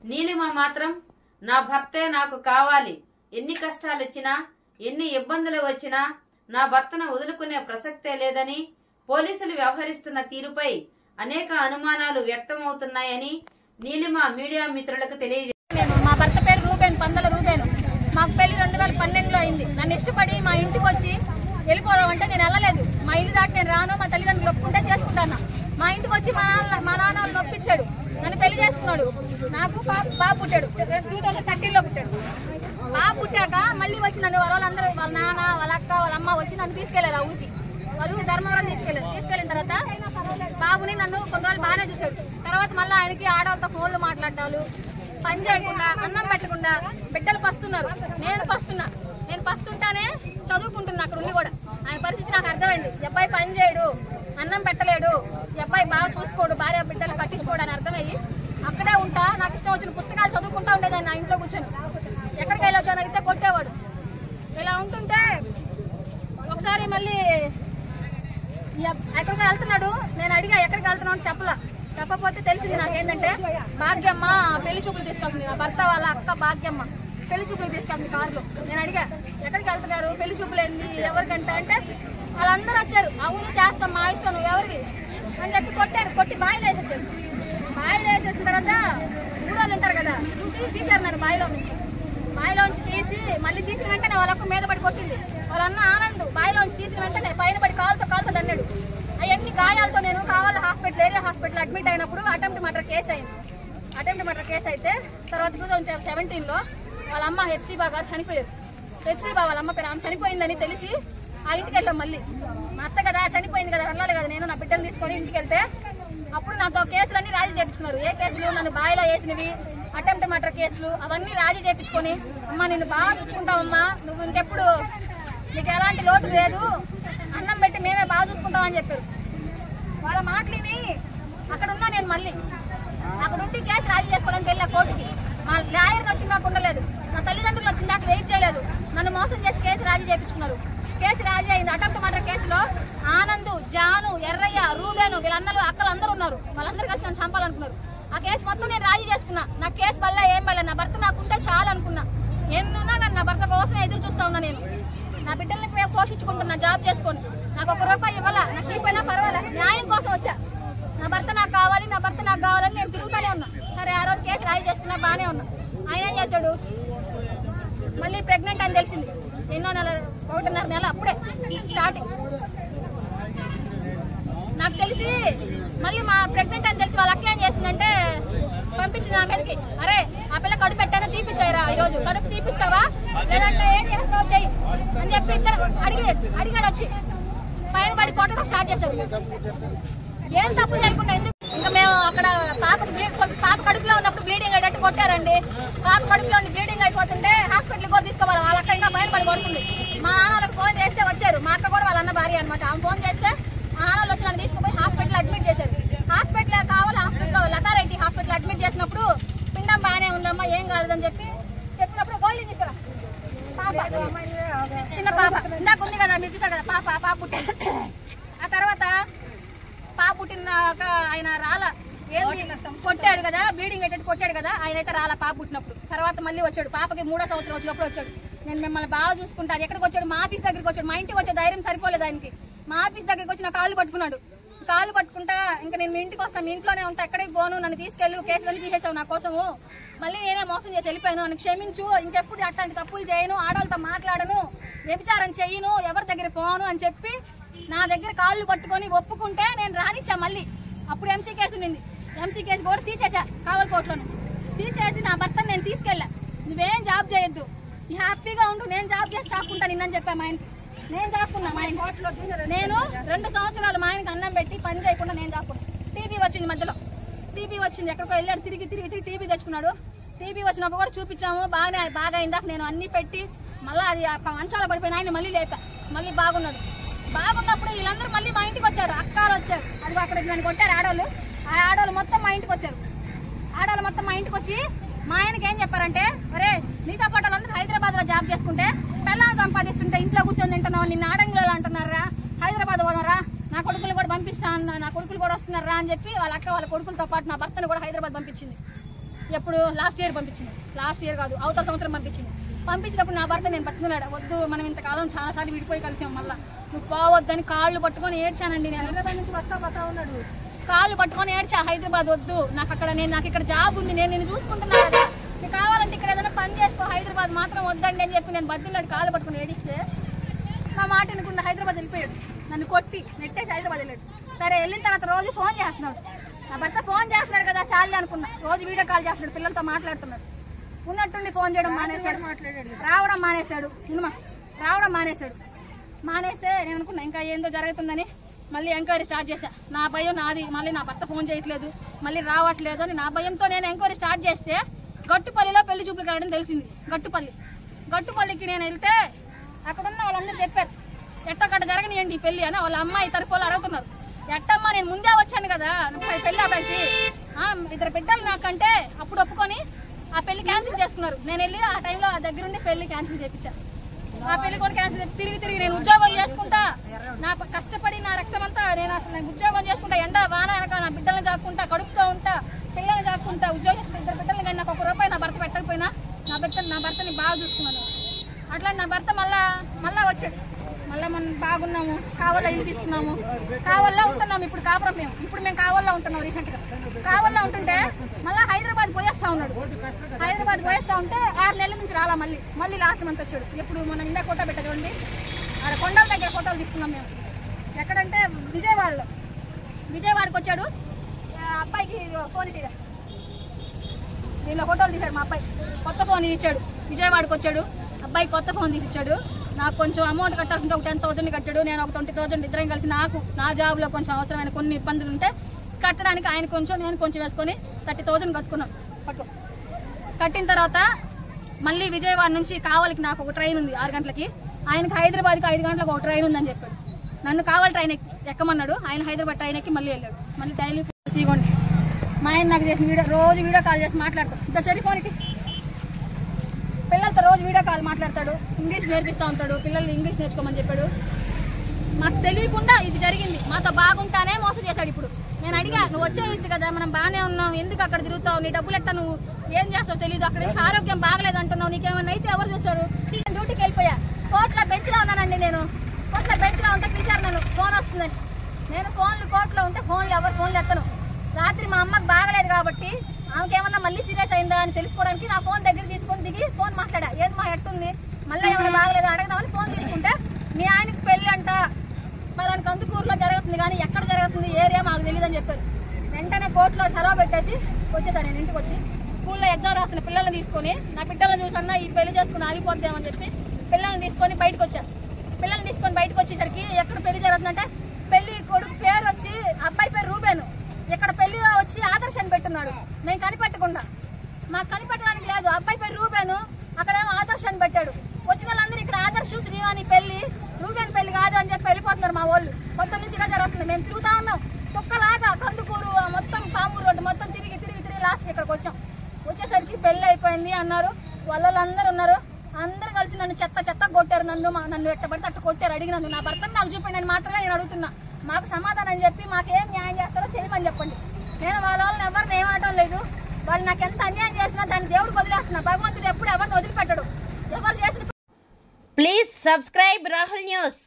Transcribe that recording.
నీలిమ మాత్రం నా భర్తే నాకు కావాలి, ఎన్ని కష్టాలు వచ్చినా ఎన్ని ఇబ్బందులు వచ్చినా నా భర్తను వదులుకునే ప్రసక్తే లేదని పోలీసులు వ్యవహరిస్తున్న తీరుపై అనేక అనుమానాలు వ్యక్తమవుతున్నాయని నీలిమ మీడియా మిత్రులకు తెలియజేశారు. మా భర్త పేరు రూబేన్, పందల రూబేన్. మాకు పెళ్లి 2012లో అయింది. నన్ను ఇష్టపడి మా ఇంటికి వచ్చి వెళ్ళిపోదామంటే నేను వెళ్ళలేదు. మా ఇల్లు దాటి నేను రాను, మా తల్లిదండ్రులు ఒప్పుకుంటే చేసుకుంటాను. మా ఇంటికి వచ్చి మా నాన్న వాళ్ళు నొప్పించాడు, నన్ను పెళ్లి చేసుకున్నాడు. నాకు బాబు పుట్టాడు, 2013లో పుట్టాడు. బాబు పుట్టాక మళ్ళీ వచ్చి నన్ను వాళ్ళందరూ, వాళ్ళ నాన్న, వాళ్ళ అక్క, వాళ్ళ అమ్మ వచ్చి నన్ను తీసుకెళ్లారు ఆ ఊరికి. వాళ్ళు ధర్మవరం తీసుకెళ్ళిన తర్వాత బాబుని నన్ను కొన్ని రోజులు బాగానే చూశాడు. తర్వాత మళ్ళీ ఆయనకి ఆడవాళ్ళతో ఫోన్లు మాట్లాడాలు, పని చేయకుండా, అన్నం పెట్టకుండా, బిడ్డలు పస్తున్నారు, నేను పస్తుంటానే చదువుకుంటున్నా అక్కడ ఉండి కూడా. ఆయన పరిస్థితి నాకు అర్థమైంది. అబ్బాయి పని చేయడు, అన్నం పెట్టలేడు, అబ్బాయి బాగా చూసుకోడు, భార్య బిడ్డలు పట్టించుకోడు అని అర్థమయ్యి అక్కడే ఉంటా. నాకు ఇష్టం వచ్చిన పుస్తకాలు చదువుకుంటా ఉండేదాన్ని నా ఇంట్లో కూర్చొని. ఎక్కడికి వెళ్ళొచ్చాను అడిగితే కొట్టేవాడు. ఇలా ఉంటుంటే ఒకసారి మళ్ళీ ఎక్కడికి వెళ్తున్నాడు, నేను అడిగా ఎక్కడికి వెళ్తున్నావు చెప్పకపోతే తెలిసింది నాకేంటంటే భాగ్యమ్మ పెళ్లి చూపులు తీసుకెళ్తుంది. నా భర్త వాళ్ళ అక్క భాగ్యమ్మ పెళ్లి చూపులు తీసుకెళ్తుంది కారులో. నేను అడిగా ఎక్కడికి వెళ్తున్నారు, పెళ్లి చూపులు ఏంది, ఎవరికంటే అంటే వాళ్ళందరూ వచ్చారు. అవును చేస్తాం, మా ఇష్టం, నువ్వు ఎవరివి అని చెప్పి కొట్టారు. కొట్టి బాయిలో వేసేసారు. బాయిలో వేసేసిన తర్వాత ఊరోళ్ళు ఉంటారు కదా, తీశారు నన్ను బాయిలోంచి తీసి మళ్ళీ తీసిన వెంటనే వాళ్ళకు మీద పడి కొట్టింది. వాళ్ళ అన్న ఆనంద్ బాయిలోంచి తీసిన వెంటనే పైన పడి కాలుతో దన్నాడు. అవన్నీ గాయాలతో నేను కావాలి ఏరియా హాస్పిటల్ అడ్మిట్ అయినప్పుడు అటెంప్ట్ మర్డర్ కేసు అయితే తర్వాత 2017లో వాళ్ళ అమ్మ హెప్సిబా గారు చనిపోయారు. హెప్సిబా వాళ్ళ అమ్మ పేరు, ఆమె చనిపోయిందని తెలిసి ఆ ఇంటికి వెళ్ళాం. మళ్ళీ మా అత్త కదా చనిపోయింది కదా, వెళ్ళాలి కదా నేను, నా బిడ్డను తీసుకొని ఇంటికి వెళ్తే అప్పుడు నాతో కేసులన్నీ రాజీ చేయించుకున్నారు. ఏ కేసులు, నన్ను బాయిలో వేసినవి, అటెంప్ట్ మర్డర్ కేసులు, అవన్నీ రాజీ చేయించుకొని, అమ్మ నిన్ను బాగా చూసుకుంటావమ్మా, నువ్వు ఇంకెప్పుడు నీకు ఎలాంటి లోటు లేదు, అన్నం పెట్టి మేమే బాగా చూసుకుంటామని చెప్పారు. వాళ్ళ మాటలిని అక్కడ ఉన్నా నేను. మళ్ళీ అక్కడ ఉండి కేసు రాజీ చేసుకోవడానికి వెళ్ళా కోర్టుకి. మా లాయర్ని వచ్చి నాకు ఉండలేదు, నా తల్లిదండ్రులు వచ్చి నాకు వెయిట్ చేయలేదు, నన్ను మోసం చేసి కేసు రాజీ చేయించుకున్నారు. కేసు రాజీ అయింది. అటెంప్ట్ మర్డర్ కేసులో ఆనంద్, జాను, ఎర్రయ్య, రూబేను, వీళ్ళ అన్నలు అక్కలు అందరూ ఉన్నారు. వాళ్ళందరూ కలిసి నన్ను చంపాలనుకున్నారు. ఆ కేసు మొత్తం నేను రాజీ చేసుకున్నా. నా కేసు వల్ల ఏం వల్ల నా భర్త నాకుంటే చాలు అనుకున్నా. ఎన్నున్నా నన్ను నా భర్త కోసం ఎదురు చూస్తా ఉన్నా. నేను నా బిడ్డల్ని పోషించుకుంటున్నా జాబ్ చేసుకొని. నాకు ₹1 ఇవ్వాలా, నాకు ఇవ్వైనా పర్వాలేదు, న్యాయం కోసం వచ్చా. నా భర్త నాకు కావాలని నేను తిరుగుతూనే ఉన్నా. సరే ఆ రోజు కేసు రాజీ చేసుకున్నా, బాగానే ఉన్నా. ఆయన ఏం చేశాడు, మళ్ళీ ప్రెగ్నెంట్ అని తెలిసింది. ఎన్నో నెల, 1.5 నెల అప్పుడే స్టార్టింగ్. నాకు తెలిసి మళ్ళీ మా ప్రెగ్నెంట్ అని తెలిసి వాళ్ళ అక్క ఏం చేసిందంటే పంపించింది నా మీదకి. అరే ఆ పిల్ల కడుపు పెట్టానో తీపిచ్చాయిరా, ఈరోజు కడుపు తీపిస్తావా లేదంటే ఏం చేస్తావు చెయ్యి అని చెప్పి ఇద్దరు అడిగాడు. వచ్చి పైన పడి కొట్టడం స్టార్ట్ చేశారు. ఏం తప్పు చేయకుండా ఎందుకు ఇంకా మేము అక్కడ పాప కడుపులో ఉన్నప్పుడు బ్లీడింగ్ అయ్యేటట్టు కొట్టారండి. పాప కడుపులో ఉండి బ్లీడింగ్ అయిపోతుంటే హాస్పిటల్కి కూడా తీసుకోవాలి. వాళ్ళ అక్క ఇంకా పైన పడి కొడుతుంది. మా నాన్నలకు ఫోన్ చేస్తే వచ్చారు. మా అక్క కూడా వాళ్ళ అన్న భార్య అనమాట. ఆమె ఫోన్ చేస్తే మా నాన్నలు వచ్చి నన్ను తీసుకుపోయి హాస్పిటల్ అడ్మిట్ చేశారు. హాస్పిటల్ కావాలి, హాస్పిటల్లో లతారెడ్డి హాస్పిటల్ అడ్మిట్ చేసినప్పుడు పిండం బాగానే ఉందమ్మా, ఏం కాలేదని చెప్పినప్పుడు గోల్డ్ తీసుకురా పాప, చిన్న పాప ఇందాక ఉంది కదా మీరు చూసారు కదా, పాప పుట్టింది. ఆ తర్వాత పాప పుట్టినాక ఆయన రాల, ఏంటి కొట్టాడు కదా, బ్లీడింగ్ అయ్యేటట్టు కొట్టాడు కదా, ఆయన అయితే రాల పాప పుట్టినప్పుడు. తర్వాత మళ్ళీ వచ్చాడు, పాపకి 3వ సంవత్సరం వచ్చినప్పుడు వచ్చాడు. నేను మిమ్మల్ని బాగా చూసుకుంటాను. ఎక్కడికి వచ్చాడు, మా ఆఫీస్ దగ్గరికి వచ్చాడు. మా ఇంటికి వచ్చే ధైర్యం సరిపోలేదు ఆయనకి. మా ఆఫీస్ దగ్గరికి వచ్చి నా కాళ్ళు పట్టుకుంటా ఇంకా నేను మీ ఇంటికి వస్తాను, మీ ఇంట్లోనే ఉంటా, ఎక్కడికి పోను, నన్ను తీసుకెళ్ళు, కేసులన్నీ తీసేసావు నా కోసము, మళ్ళీ నేనే మోసం చేసి వెళ్ళిపోయాను, నన్ను క్షమించు, ఇంకెప్పుడు అట్లాంటి తప్పులు చేయను, ఆడవాళ్ళతో మాట్లాడను, వ్యభిచారం చేయను, ఎవరి దగ్గర పోను అని చెప్పి నా దగ్గర కాళ్ళు పట్టుకొని ఒప్పుకుంటే నేను రానిచ్చా. మళ్ళీ అప్పుడు ఎంసీ కేసు ఉండింది. ఎంసీ కేసు కూడా తీసేసా కావలకోటలో నుంచి. తీసేసి నా భర్తను నేను తీసుకెళ్ళా. నువ్వేం జాబ్ చేయొద్దు, హ్యాపీగా ఉండు, నేను జాబ్ చేసి చాక్కుంటా నిన్నని చెప్పా. మా ఆయనకి నేను చాక్కున్నా. మా ఆయన నేను 2 సంవత్సరాలు మా ఆయనకి అన్నం పెట్టి పని చేయకుండా నేను చాక్కున్నా. టీబీ వచ్చింది, మధ్యలో టీబీ వచ్చింది. ఎక్కడికో వెళ్ళాడు, తిరిగి టీబీ తెచ్చుకున్నాడు. టీబీ వచ్చినప్పుడు కూడా చూపించాము, బాగా అయిందా నేను అన్ని పెట్టి మళ్ళీ అది మంచాల పడిపోయిన ఆయన మళ్ళీ లేపా. మళ్ళీ బాగున్నప్పుడు వీళ్ళందరూ మళ్ళీ మా ఇంటికి వచ్చారు. అక్కలు వచ్చారు, అది అక్కడ నన్ను కొట్టారు ఆడవాళ్ళు. ఆ ఆడవాళ్ళు మొత్తం మా ఇంటికి వచ్చారు. మా ఇంటికి వచ్చి మా ఆయనకి ఏం చెప్పారంటే, అరే నీతో పాటు వాళ్ళందరూ హైదరాబాద్లో జాబ్ చేసుకుంటే పిల్లలు సంపాదిస్తుంటే ఇంట్లో కూర్చొని తింటున్నావు, నిన్న ఆడంగులో అంటున్నారా, హైదరాబాద్ పోనారా, నా కొడుకులు కూడా పంపిస్తా అన్న, నా కొడుకులు కూడా వస్తున్నారా అని చెప్పి వాళ్ళ అక్క వాళ్ళ కొడుకులతో పాటు నా భర్తను కూడా హైదరాబాద్ పంపించింది. ఎప్పుడు లాస్ట్ ఇయర్ పంపించింది, లాస్ట్ ఇయర్ కాదు అవతల సంవత్సరం పంపించింది. పంపించినప్పుడు నా భర్త నేను బతుకున్నాడు, వద్దు మనం ఇంతకాలం చాలాసార్లు విడిపోయి కలిసాం, మళ్ళీ నువ్వు పోవద్దని కాళ్ళు పట్టుకొని ఏడ్చానండి. నేను హైదరాబాద్ నుంచి వస్తా ఉన్నాడు, కాళ్ళు పట్టుకొని ఏడ్చా, హైదరాబాద్ వద్దు నాకు ఇక్కడ జాబ్ ఉంది, నేను నిన్ను చూసుకుంటున్నా కదా, నీకు కావాలంటే ఇక్కడ ఏదైనా పని చేసుకో, హైదరాబాద్ మాత్రం వద్దండి అని చెప్పి నేను బద్దిలాడు కాళ్ళు పట్టుకొని ఏడిస్తే నా మాట వినకుండా హైదరాబాద్ వెళ్ళిపోయాడు, నన్ను కొట్టి నెట్టేసి హైదరాబాద్ వెళ్ళాడు. సరే వెళ్ళిన తర్వాత రోజు ఫోన్ చేస్తున్నాడు, నా భర్త ఫోన్ చేస్తున్నాడు కదా చాలే అనుకున్నా, రోజు వీడియో కాల్ చేస్తున్నాడు, పిల్లలతో మాట్లాడుతున్నాడు. ఉన్నట్టుండి ఫోన్ చేయడం మానేశాడు, రావడం మానేశాడు, మానేస్తే నేను అనుకున్నా ఇంకా ఏందో జరుగుతుందని మళ్ళీ ఎంక్వైరీ స్టార్ట్ చేశా. నా భయం నాది, మళ్ళీ నా భర్త ఫోన్ చేయట్లేదు, మళ్ళీ రావట్లేదు అని నా భయంతో నేను ఎంక్వైరీ స్టార్ట్ చేస్తే గట్టుపల్లిలో పెళ్లి చూపులు కావడం తెలిసింది. గట్టుపల్లికి నేను వెళ్తే అక్కడున్న వాళ్ళందరూ చెప్పారు ఎట్టగట్ట జరగనియండి ఈ పెళ్లి అని. వాళ్ళ అమ్మాయి తరపు వాళ్ళు అడుగుతున్నారు, ఎట్టమ్మా నేను ముందే వచ్చాను కదా పెళ్లి అబ్బాయికి, 2 బిడ్డలు నాకంటే అప్పుడు ఒప్పుకొని ఆ పెళ్లి క్యాన్సిల్ చేసుకున్నారు. నేను వెళ్ళి ఆ టైంలో ఆ దగ్గరుండి పెళ్లి క్యాన్సిల్ చేయించాను. ఆ పెళ్లి కూడా క్యాన్సిల్ తిరిగి నేను ఉద్యోగం చేసుకుంటా, నా కష్టపడి నా రక్తం అంతా నేను అసలు ఉద్యోగం చేసుకుంటా, ఎండ వాన వెనక నా బిడ్డలను చాక్కుంటా, కడుపుతూ ఉంటా, పిల్లల్ని చాక్కుంటా, ఉద్యోగం 2 బిడ్డలు కానీ నాకు 1 రూపాయి నా భర్త పెట్టకపోయినా నా భర్తని బాగా చూసుకున్నాను. అట్లా నా భర్త మళ్ళా వచ్చాడు, మళ్ళీ మనం బాగున్నాము, కావల్లో ఇల్లు తీసుకున్నాము, కావల్లో ఉంటున్నాము. ఇప్పుడు మేము కావల్లో ఉంటున్నాం. రీసెంట్గా కావల్లో ఉంటుంటే మళ్ళీ హైదరాబాద్ పోయేస్తా ఉన్నాడు. హైదరాబాద్ పోయేస్తా ఉంటే 6 నెలల నుంచి రాలా, మళ్ళీ లాస్ట్ మంత్ వచ్చాడు. ఎప్పుడు మనం ఇందా ఫోటో పెట్టదండి, ఆడ కొండల దగ్గర ఫోటోలు తీసుకున్నాం మేము. ఎక్కడంటే విజయవాడకి వచ్చాడు. అబ్బాయికి ఫోన్ ఇట్లా దీనిలో ఫోటోలు తీశాడు. మా అబ్బాయి కొత్త ఫోన్ ఇచ్చాడు, విజయవాడకి వచ్చాడు, అబ్బాయి కొత్త ఫోన్ తీసి ఇచ్చాడు. నాకు కొంచెం అమౌంట్ కట్టాల్సింటే ఒక 10,000 కట్టాడు, నేను ఒక 20,000, ఇద్దరం కలిసి నా జాబ్లో కొంచెం అవసరమైన కొన్ని ఇబ్బందులు ఉంటే కట్టడానికి ఆయన కొంచెం నేను కొంచెం వేసుకొని 30,000 కట్టుకున్నాం. కట్టిన తర్వాత మళ్ళీ విజయవాడ నుంచి కావలికి నాకు ఒక ట్రైన్ ఉంది 6 గంటలకి, ఆయనకి హైదరాబాద్కి 5 గంటలకు ఒక ట్రైన్ ఉందని చెప్పాడు. నన్ను కావాలి ట్రైన్ ఎక్కమన్నాడు, ఆయన హైదరాబాద్ ట్రైన్ ఎక్కి మళ్ళీ వెళ్ళాడు. మళ్ళీ డైలీ ఇవ్వండి మా ఆయన నాకు చేసి రోజు వీడియో కాల్ చేసి మాట్లాడతాడు. ఇంత చెడి ఫోన్కి పిల్లలతో రోజు వీడియో కాల్ మాట్లాడతాడు, ఇంగ్లీష్ నేర్పిస్తూ ఉంటాడు, పిల్లల్ని ఇంగ్లీష్ నేర్చుకోమని చెప్పాడు. మాకు తెలియకుండా ఇది జరిగింది, మాతో బాగుంటానే మోసం చేశాడు. ఇప్పుడు నేను అడిగా, నువ్వు వచ్చేయచ్చు కదా, మనం బాగానే ఉన్నాం, ఎందుకు అక్కడ తిరుగుతావు, నీ డబ్బులు ఎట్టా, నువ్వు ఏం చేస్తావు తెలియదు, అక్కడ ఆరోగ్యం బాగలేదు అంటున్నావు, నీకేమన్నా అయితే ఎవరు చూస్తారు. డ్యూటీకి వెళ్ళిపోయా, కోర్టులో బెంచ్లో ఉన్నానండి. నేను కోర్టులో బెంచ్లో ఉంటే పిలిచారు నన్ను, ఫోన్ వస్తుందని. నేను కోర్టులో ఉంటే ఎవరు ఫోన్లు ఎత్తను. రాత్రి మా అమ్మకి బాగలేదు కాబట్టి ఆమెకేమన్నా మళ్ళీ సీరియస్ అయిందా అని తెలుసుకోవడానికి నా ఫోన్ దగ్గర తీసుకొని దిగి ఫోన్ మాట్లాడా, ఏది మా ఎట్టుంది, మళ్ళీ ఏమైనా బాగలేదు అడగదామని ఫోన్ తీసుకుంటే మీ ఆయనకి పెళ్లి అంట పలానా కందుకూరులో జరుగుతుంది, కానీ ఎక్కడ జరుగుతుంది ఏరియా మాకు తెలియదు అని చెప్పారు. వెంటనే కోర్టులో సెలవు పెట్టేసి వచ్చేసాను. నేను ఇంటికి వచ్చి స్కూల్లో ఎగ్జామ్ రాస్తున్న పిల్లల్ని తీసుకొని, నా బిడ్డలను చూసన్నా ఈ పెళ్లి చేసుకుని ఆగిపోద్దామని చెప్పి పిల్లల్ని తీసుకొని బయటకు వచ్చాను. పిల్లల్ని తీసుకొని బయటకు వచ్చేసరికి ఎక్కడ పెళ్లి జరుగుతుందంటే పెళ్లి కొడుకు పేరు వచ్చి అబ్బాయి పేరు రూబేను, ఇక్కడ పెళ్లిలో వచ్చి ఆదర్శ్ అని పెట్టున్నాడు. మేము కనిపెట్టకుండా, మాకు కనిపెట్టడానికి లేదు, అబ్బాయి పేరు రూబేను, అక్కడేమో ఆదర్శ్ అని పెట్టాడు. వచ్చిన వాళ్ళందరూ ఇక్కడ ఆదర్శ్ శ్రీవాణి పెళ్లి, రూబేన్ పెళ్లి కాదు అని చెప్పి వెళ్ళిపోతున్నారు. మా వాళ్ళు మొత్తం నుంచి జరుగుతుంది. మేము తిరుగుతా ఉన్నాం కుక్కలాగా, కందుకూరు మొత్తం పామూరు రోడ్డు మొత్తం తిరిగి లాస్ట్కి ఇక్కడికి వచ్చాం. వచ్చేసరికి పెళ్లి అయిపోయింది అన్నారు. వాళ్ళందరూ ఉన్నారు, అందరూ కలిసి నన్ను చెత్త కొట్టారు. నన్ను ఎట్టబడితే అట్టు కొట్టారు. అడిగినందుకు నా భర్తను నాకు చూపండి అని మాత్రమే నేను అడుగుతున్నా. మాకు సమాధానం చెప్పి మాకేం న్యాయం చేస్తారో చేయమని చెప్పండి. నేను వాళ్ళని ఎవరిని ఏమనటం లేదు. వాళ్ళు నాకు ఎంత అన్యాయం చేసినా దాన్ని దేవుడికి వదిలేస్తున్నా. భగవంతుడు ఎప్పుడు ఎవరిని వదిలిపెట్టడు. ఎవరు చేసిన ప్లీజ్ సబ్స్క్రైబ్ రాహుల్ న్యూస్.